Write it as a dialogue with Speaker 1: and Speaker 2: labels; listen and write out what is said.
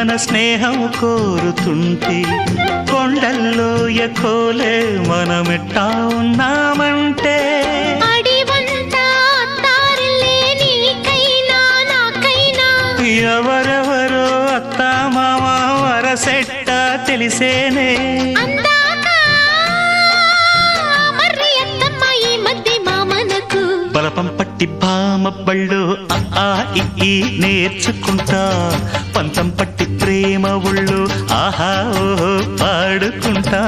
Speaker 1: మన స్నేహం కోరుతుంటే కొండల్లో ఎకోలే మనమెట్టా ఉన్నామంటే ఎవరెవరో అత్తా మామ వరసెట్ట తెలిసేనే బలపం పట్టి భామ బళ్ళు ఆ ఈ నేర్చుకుంటా పంతం పట్టి ప్రేమ ఒళ్ళు ఆహా ఓహో పాడుకుంటా.